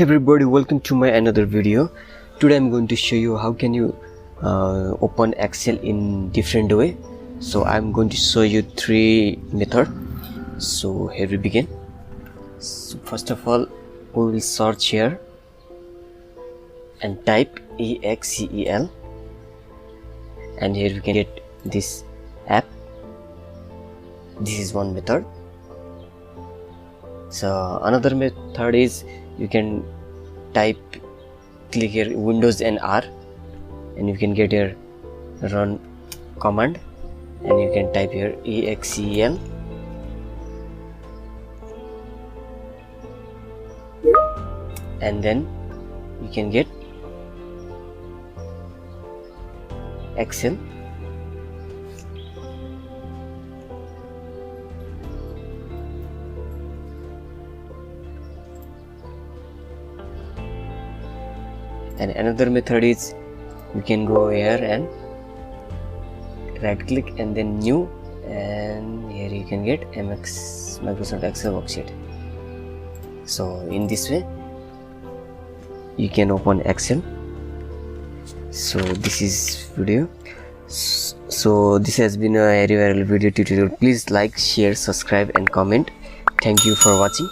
Hey everybody, welcome to my another video. Today I'm going to show you how can you open Excel in different way. So I'm going to show you 3 methods. So here we begin. So first of all, we will search here and type 𝗍𝐶𝐿, and here we can get this app. This is one method. So another method is you can click here Windows and R, and you can get your run command, and you can type here 𝗍𝐶𝐿, and then you can get Excel. And another method is you can go here and right click and then new, and here you can get Microsoft Excel worksheet. So in this way you can open Excel. So this is video. So this has been a very viral video tutorial. Please like, share, subscribe and comment. Thank you for watching.